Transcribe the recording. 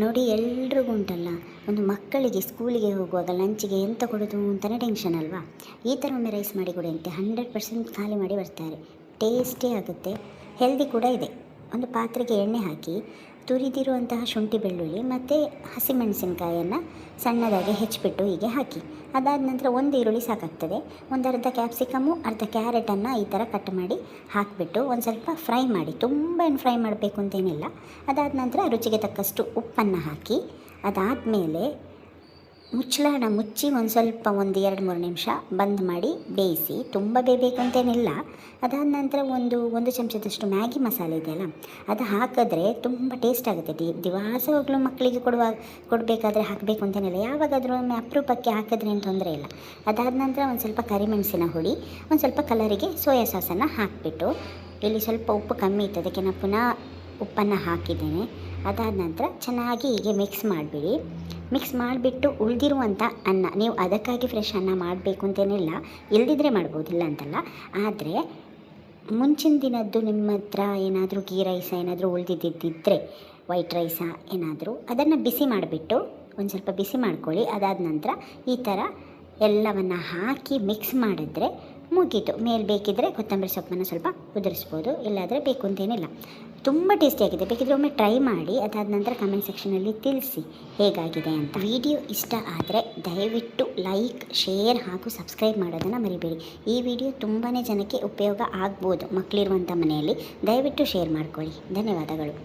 ನೋಡಿ ಎಲ್ರಿಗೂ ಉಂಟಲ್ಲ, ಒಂದು ಮಕ್ಕಳಿಗೆ ಸ್ಕೂಲಿಗೆ ಹೋಗುವಾಗ ಲಂಚಿಗೆ ಎಂತ ಕೊಡೋದು ಅಂತಲೇ ಟೆನ್ಷನ್ ಅಲ್ವಾ. ಈ ಥರ ಒಮ್ಮೆ ರೈಸ್ ಮಾಡಿ ಕೊಡಿ ಅಂತೆ, 100% ಖಾಲಿ ಮಾಡಿ ಬರ್ತಾರೆ. ಟೇಸ್ಟೇ ಆಗುತ್ತೆ, ಹೆಲ್ದಿ ಕೂಡ ಇದೆ. ಒಂದು ಪಾತ್ರೆಗೆ ಎಣ್ಣೆ ಹಾಕಿ ತುರಿದಿರುವಂತಹ ಶುಂಠಿ ಬೆಳ್ಳುಳ್ಳಿ ಮತ್ತು ಹಸಿಮೆಣಸಿನಕಾಯನ್ನು ಸಣ್ಣದಾಗಿ ಹೆಚ್ಚಿಬಿಟ್ಟು ಹೀಗೆ ಹಾಕಿ, ಅದಾದ ನಂತರ ಒಂದು ಈರುಳ್ಳಿ ಸಾಕಾಗ್ತದೆ. ಒಂದು ಅರ್ಧ ಕ್ಯಾಪ್ಸಿಕಮ್ಮು, ಅರ್ಧ ಕ್ಯಾರೆಟನ್ನು ಈ ಥರ ಕಟ್ ಮಾಡಿ ಹಾಕಿಬಿಟ್ಟು ಒಂದು ಸ್ವಲ್ಪ ಫ್ರೈ ಮಾಡಿ, ತುಂಬ ಏನು ಫ್ರೈ ಮಾಡಬೇಕು ಅಂತೇನಿಲ್ಲ. ಅದಾದ ನಂತರ ರುಚಿಗೆ ತಕ್ಕಷ್ಟು ಉಪ್ಪನ್ನು ಹಾಕಿ, ಅದಾದಮೇಲೆ ಮುಚ್ಚಳನ ಮುಚ್ಚಿ ಒಂದು ಸ್ವಲ್ಪ 1-2-3 ನಿಮಿಷ ಬಂದ್ ಮಾಡಿ ಬೇಯಿಸಿ. ತುಂಬ ಬೇಯಬೇಕು ಅಂತೇನಿಲ್ಲ. ಅದಾದ ನಂತರ ಒಂದು ಚಮಚದಷ್ಟು ಮ್ಯಾಗಿ ಮಸಾಲೆ ಇದೆಯಲ್ಲ, ಅದು ಹಾಕಿದ್ರೆ ತುಂಬ ಟೇಸ್ಟ್ ಆಗುತ್ತೆ. ದಿವಸವಾಗಲೂ ಮಕ್ಕಳಿಗೆ ಕೊಡಬೇಕಾದ್ರೆ ಹಾಕಬೇಕು ಅಂತೇನಿಲ್ಲ, ಯಾವಾಗಾದರೂ ಒಮ್ಮೆ ಅಪರೂಪಕ್ಕೆ ಹಾಕಿದ್ರೆ ಏನು ತೊಂದರೆ ಇಲ್ಲ. ಅದಾದ ನಂತರ ಒಂದು ಸ್ವಲ್ಪ ಕರಿಮೆಣಸಿನ ಹುಡಿ, ಒಂದು ಸ್ವಲ್ಪ ಕಲರಿಗೆ ಸೋಯಾ ಸಾಸನ್ನು ಹಾಕಿಬಿಟ್ಟು, ಇಲ್ಲಿ ಸ್ವಲ್ಪ ಉಪ್ಪು ಕಮ್ಮಿ ಇತ್ತು ಅದಕ್ಕೆ ನಾನು ಪುನಃ ಉಪ್ಪನ್ನು ಹಾಕಿದ್ದೇನೆ. ಅದಾದ ನಂತರ ಚೆನ್ನಾಗಿ ಹೀಗೆ ಮಿಕ್ಸ್ ಮಾಡಿಬಿಟ್ಟು ಉಳಿದಿರುವಂಥ ಅನ್ನ, ನೀವು ಅದಕ್ಕಾಗಿ ಫ್ರೆಶ್ ಅನ್ನ ಮಾಡಬೇಕು ಅಂತೇನಿಲ್ಲ, ಇಲ್ದಿದ್ರೆ ಮಾಡ್ಬೋದಿಲ್ಲ ಅಂತಲ್ಲ. ಆದರೆ ಮುಂಚಿನ ದಿನದ್ದು ನಿಮ್ಮ ಹತ್ರ ಏನಾದರೂ ಗೀ ರೈಸ ಏನಾದರೂ ಉಳಿದಿದ್ದಿದ್ದರೆ, ವೈಟ್ ರೈಸ ಏನಾದರೂ, ಅದನ್ನು ಬಿಸಿ ಮಾಡಿಬಿಟ್ಟು ಒಂದು ಸ್ವಲ್ಪ ಬಿಸಿ ಮಾಡ್ಕೊಳ್ಳಿ. ಅದಾದ ನಂತರ ಈ ಥರ ಎಲ್ಲವನ್ನು ಹಾಕಿ ಮಿಕ್ಸ್ ಮಾಡಿದ್ರೆ ಮುಗೀತು. ಮೇಲೆ ಬೇಕಿದ್ದರೆ ಕೊತ್ತಂಬರಿ ಸೊಪ್ಪನ್ನು ಸ್ವಲ್ಪ ಉದುರಿಸ್ಬೋದು, ಇಲ್ಲಾದರೆ ಬೇಕು ಅಂತೇನಿಲ್ಲ. ತುಂಬ ಟೇಸ್ಟಿಯಾಗಿದೆ. ಬೇಕಿದ್ರೆ ಒಮ್ಮೆ ಟ್ರೈ ಮಾಡಿ, ಅದಾದ ನಂತರ ಕಮೆಂಟ್ ಸೆಕ್ಷನಲ್ಲಿ ತಿಳಿಸಿ ಹೇಗಾಗಿದೆ ಅಂತ. ವಿಡಿಯೋ ಇಷ್ಟ ಆದರೆ ದಯವಿಟ್ಟು ಲೈಕ್, ಶೇರ್ ಹಾಗೂ ಸಬ್ಸ್ಕ್ರೈಬ್ ಮಾಡೋದನ್ನು ಮರಿಬೇಡಿ. ಈ ವಿಡಿಯೋ ತುಂಬಾ ಜನಕ್ಕೆ ಉಪಯೋಗ ಆಗ್ಬೋದು ಮಕ್ಕಳಿರುವಂಥ ಮನೆಯಲ್ಲಿ. ದಯವಿಟ್ಟು ಶೇರ್ ಮಾಡ್ಕೊಳ್ಳಿ. ಧನ್ಯವಾದಗಳು.